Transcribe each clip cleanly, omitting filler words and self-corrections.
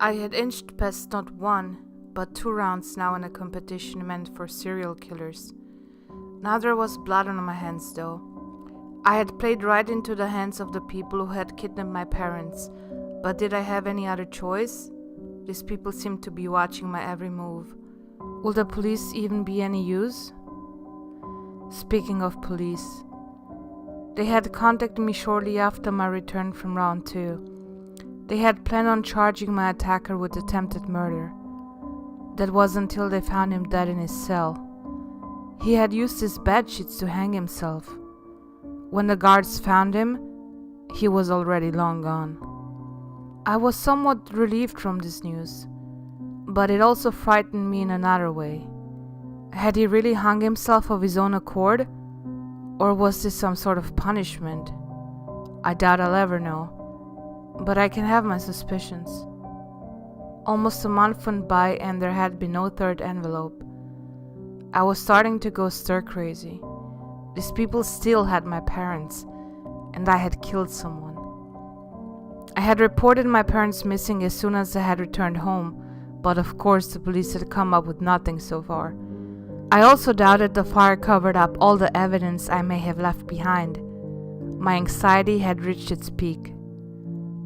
I had inched past not one, but 2 rounds now in a competition meant for serial killers. Now there was blood on my hands though. I had played right into the hands of the people who had kidnapped my parents, but did I have any other choice? These people seemed to be watching my every move. Will the police even be any use? Speaking of police, they had contacted me shortly after my return from round 2. They had planned on charging my attacker with attempted murder. That was until they found him dead in his cell. He had used his bedsheets to hang himself. When the guards found him, he was already long gone. I was somewhat relieved from this news, but it also frightened me in another way. Had he really hung himself of his own accord? Or was this some sort of punishment? I doubt I'll ever know, but I can have my suspicions. Almost a month went by and there had been no third envelope. I was starting to go stir-crazy. These people still had my parents, and I had killed someone. I had reported my parents missing as soon as I had returned home, but of course the police had come up with nothing so far. I also doubted the fire covered up all the evidence I may have left behind. My anxiety had reached its peak.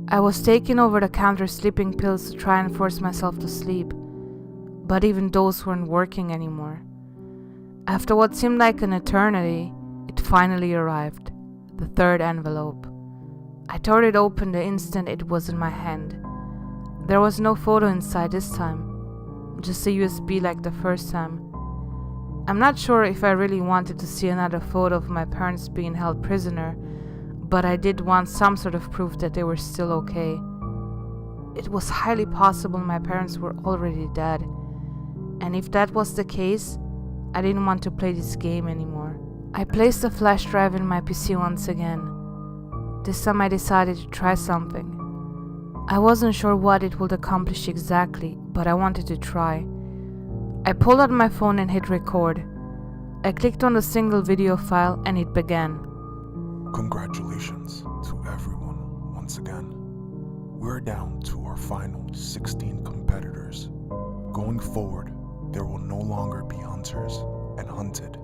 I was taking over-the-counter sleeping pills to try and force myself to sleep, but even those weren't working anymore. After what seemed like an eternity, it finally arrived, the third envelope. I tore it open the instant it was in my hand. There was no photo inside this time, just a USB like the first time. I'm not sure if I really wanted to see another photo of my parents being held prisoner, but I did want some sort of proof that they were still okay. It was highly possible my parents were already dead, and if that was the case, I didn't want to play this game anymore. I placed the flash drive in my PC once again. This time I decided to try something. I wasn't sure what it would accomplish exactly, but I wanted to try. I pulled out my phone and hit record. I clicked on the single video file and it began. Congratulations to everyone once again. We're down to our final 16 competitors. Going forward, there will no longer be hunters and hunted.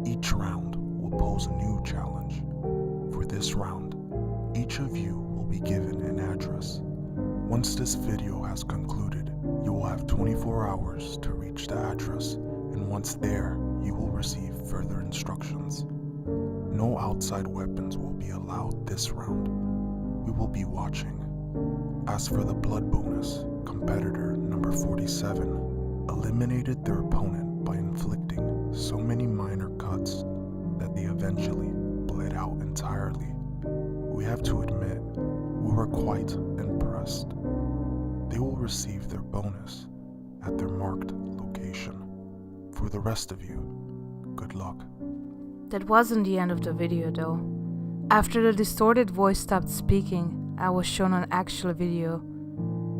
Each round will pose a new challenge. For this round, each of you will be given an address. Once this video has concluded, you will have 24 hours to reach the address, and once there, you will receive further instructions. No outside weapons will be allowed this round. We will be watching. As for the blood bonus, competitor number 47 eliminated their opponent by inflicting so many minor cuts that they eventually bled out entirely. We have to admit, we were quite impressed. They will receive their bonus at their marked location. For the rest of you, good luck. That wasn't the end of the video though. After the distorted voice stopped speaking, I was shown an actual video.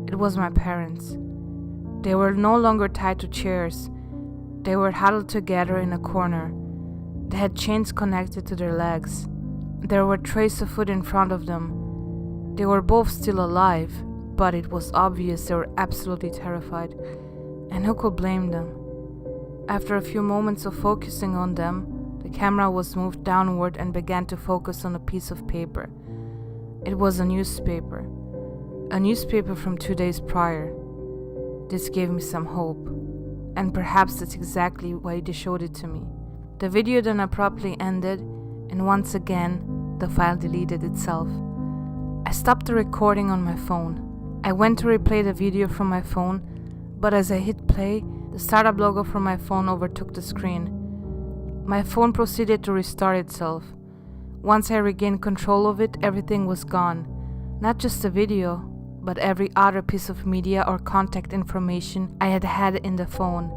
It was my parents. They were no longer tied to chairs. They were huddled together in a corner. They had chains connected to their legs. There were trays of food in front of them. They were both still alive, but it was obvious they were absolutely terrified. And who could blame them? After a few moments of focusing on them, the camera was moved downward and began to focus on a piece of paper. It was a newspaper from 2 days prior. This gave me some hope, and perhaps that's exactly why they showed it to me. The video then abruptly ended, and once again, the file deleted itself. I stopped the recording on my phone. I went to replay the video from my phone, but as I hit play, the startup logo from my phone overtook the screen. My phone proceeded to restart itself. Once I regained control of it, everything was gone. Not just the video, but every other piece of media or contact information I had had in the phone.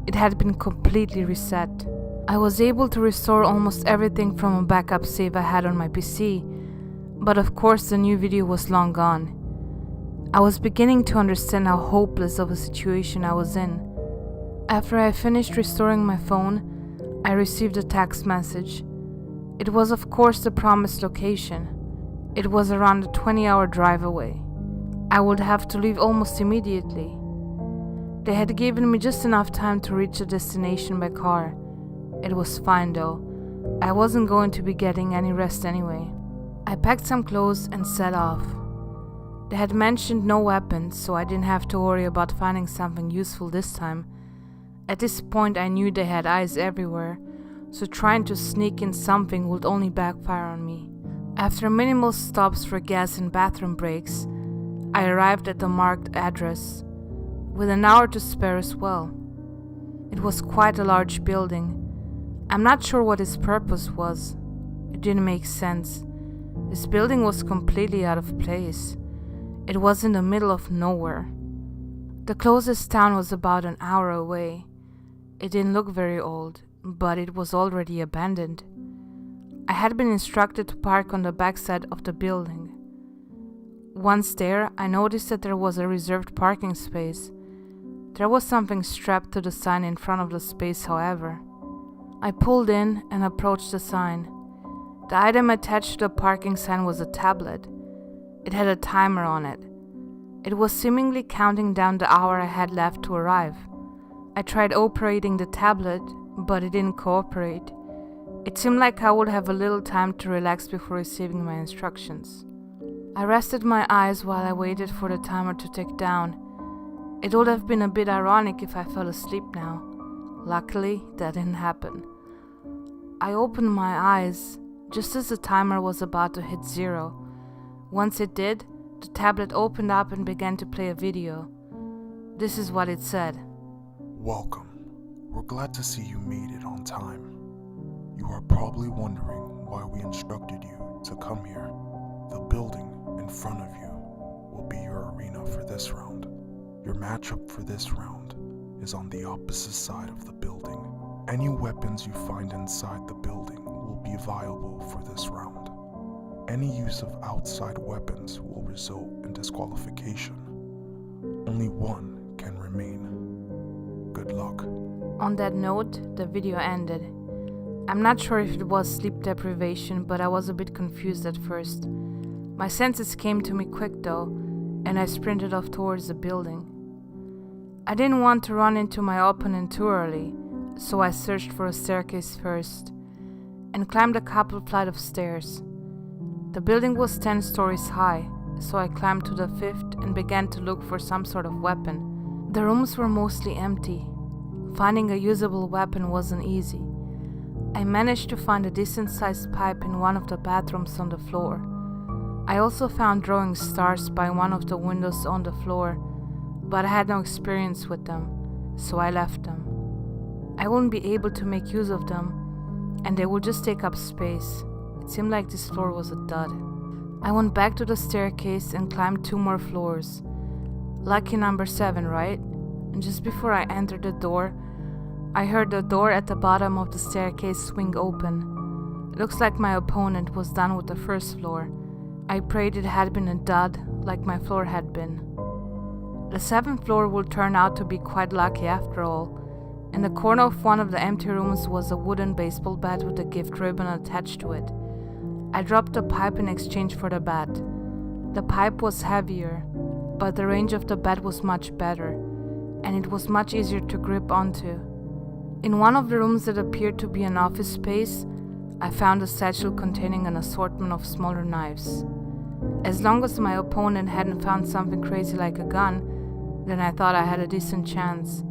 It had been completely reset. I was able to restore almost everything from a backup save I had on my PC, but of course the new video was long gone. I was beginning to understand how hopeless of a situation I was in. After I finished restoring my phone, I received a text message. It was of course the promised location. It was around a 20-hour drive away. I would have to leave almost immediately. They had given me just enough time to reach the destination by car. It was fine though. I wasn't going to be getting any rest anyway. I packed some clothes and set off. They had mentioned no weapons, so I didn't have to worry about finding something useful this time. At this point I knew they had eyes everywhere, so trying to sneak in something would only backfire on me. After minimal stops for gas and bathroom breaks, I arrived at the marked address, with an hour to spare as well. It was quite a large building. I'm not sure what its purpose was. It didn't make sense. This building was completely out of place. It was in the middle of nowhere. The closest town was about an hour away. It didn't look very old, but it was already abandoned. I had been instructed to park on the backside of the building. Once there, I noticed that there was a reserved parking space. There was something strapped to the sign in front of the space, however. I pulled in and approached the sign. The item attached to the parking sign was a tablet. It had a timer on it. It was seemingly counting down the hour I had left to arrive. I tried operating the tablet, but it didn't cooperate. It seemed like I would have a little time to relax before receiving my instructions. I rested my eyes while I waited for the timer to tick down. It would have been a bit ironic if I fell asleep now. Luckily, that didn't happen. I opened my eyes just as the timer was about to hit 0. Once it did, the tablet opened up and began to play a video. This is what it said. Welcome. We're glad to see you made it on time. You are probably wondering why we instructed you to come here. The building in front of you will be your arena for this round. Your matchup for this round is on the opposite side of the building. Any weapons you find inside the building will be viable for this round. Any use of outside weapons will result in disqualification. Only one can remain. Good luck. On that note, the video ended. I'm not sure if it was sleep deprivation, but I was a bit confused at first. My senses came to me quick though, and I sprinted off towards the building. I didn't want to run into my opponent too early, so I searched for a staircase first, and climbed a couple flights of stairs. The building was 10 stories high, so I climbed to the 5th and began to look for some sort of weapon. The rooms were mostly empty. Finding a usable weapon wasn't easy. I managed to find a decent-sized pipe in one of the bathrooms on the floor. I also found drawing stars by one of the windows on the floor, but I had no experience with them, so I left them. I wouldn't be able to make use of them, and they would just take up space. It seemed like this floor was a dud. I went back to the staircase and climbed 2 more floors. Lucky number 7, right? And just before I entered the door, I heard the door at the bottom of the staircase swing open. It looks like my opponent was done with the first floor. I prayed it had been a dud, like my floor had been. The 7th floor would turn out to be quite lucky after all. In the corner of one of the empty rooms was a wooden baseball bat with a gift ribbon attached to it. I dropped the pipe in exchange for the bat. The pipe was heavier, but the range of the bat was much better, and it was much easier to grip onto. In one of the rooms that appeared to be an office space, I found a satchel containing an assortment of smaller knives. As long as my opponent hadn't found something crazy like a gun, then I thought I had a decent chance.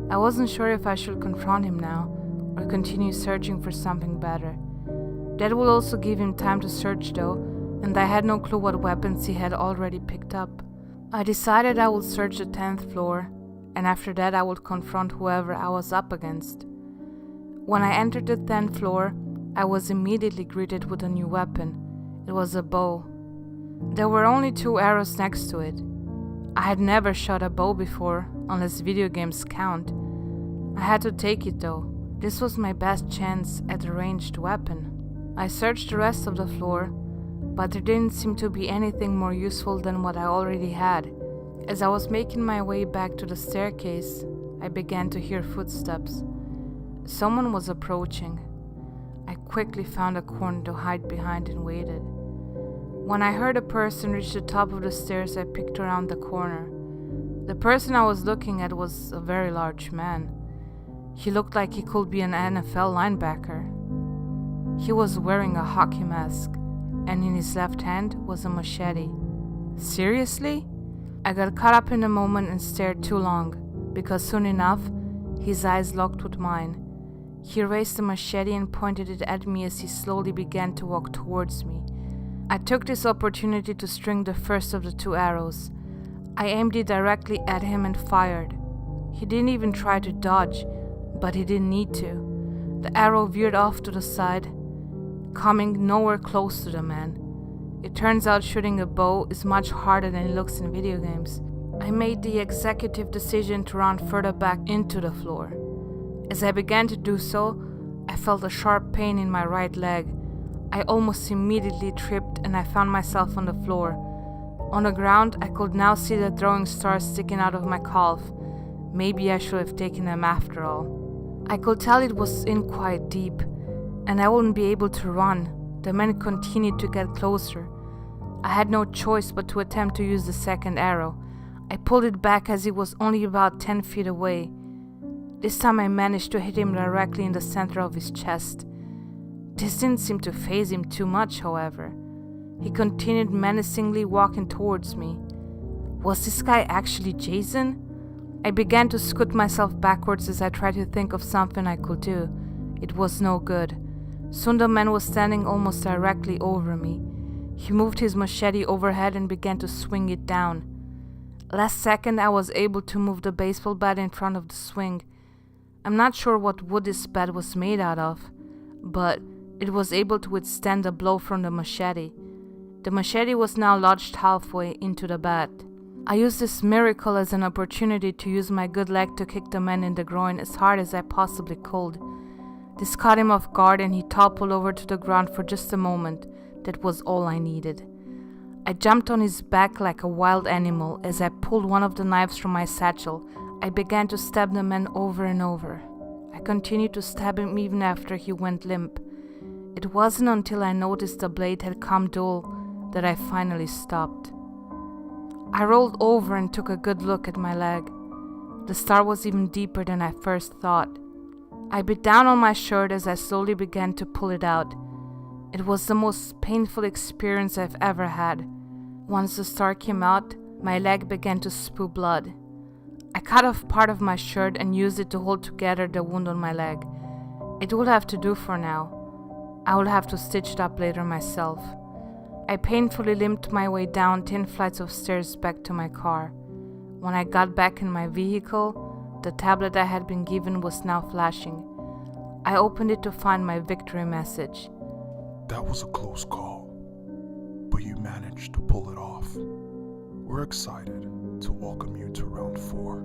I wasn't sure if I should confront him now, or continue searching for something better. That would also give him time to search though, and I had no clue what weapons he had already picked up. I decided I would search the 10th floor, and after that I would confront whoever I was up against. When I entered the 10th floor, I was immediately greeted with a new weapon. It was a bow. There were only 2 arrows next to it. I had never shot a bow before, unless video games count. I had to take it though. This was my best chance at a ranged weapon. I searched the rest of the floor, but there didn't seem to be anything more useful than what I already had. As I was making my way back to the staircase, I began to hear footsteps. Someone was approaching. I quickly found a corner to hide behind and waited. When I heard a person reach the top of the stairs, I peeked around the corner. The person I was looking at was a very large man. He looked like he could be an NFL linebacker. He was wearing a hockey mask, and in his left hand was a machete. Seriously? I got caught up in the moment and stared too long, because soon enough, his eyes locked with mine. He raised the machete and pointed it at me as he slowly began to walk towards me. I took this opportunity to string the first of the 2 arrows. I aimed it directly at him and fired. He didn't even try to dodge, but he didn't need to. The arrow veered off to the side, coming nowhere close to the man. It turns out shooting a bow is much harder than it looks in video games. I made the executive decision to run further back into the floor. As I began to do so, I felt a sharp pain in my right leg. I almost immediately tripped and I found myself on the floor. On the ground, I could now see the throwing stars sticking out of my calf. Maybe I should have taken them after all. I could tell it was in quite deep, and I wouldn't be able to run. The men continued to get closer. I had no choice but to attempt to use the second arrow. I pulled it back as he was only about 10 feet away. This time I managed to hit him directly in the center of his chest. This didn't seem to faze him too much, however. He continued menacingly walking towards me. Was this guy actually Jason? I began to scoot myself backwards as I tried to think of something I could do. It was no good. Soon the man was standing almost directly over me. He moved his machete overhead and began to swing it down. Last second I was able to move the baseball bat in front of the swing. I'm not sure what wood this bat was made out of, but it was able to withstand the blow from the machete. The machete was now lodged halfway into the bat. I used this miracle as an opportunity to use my good leg to kick the man in the groin as hard as I possibly could. This caught him off guard and he toppled over to the ground for just a moment. That was all I needed. I jumped on his back like a wild animal. As I pulled one of the knives from my satchel, I began to stab the man over and over. I continued to stab him even after he went limp. It wasn't until I noticed the blade had come dull that I finally stopped. I rolled over and took a good look at my leg. The scar was even deeper than I first thought. I bit down on my shirt as I slowly began to pull it out. It was the most painful experience I've ever had. Once the scar came out, my leg began to spew blood. I cut off part of my shirt and used it to hold together the wound on my leg. It would have to do for now. I will have to stitch it up later myself. I painfully limped my way down 10 flights of stairs back to my car. When I got back in my vehicle, the tablet I had been given was now flashing. I opened it to find my victory message. That was a close call, but you managed to pull it off. We're excited to welcome you to round 4.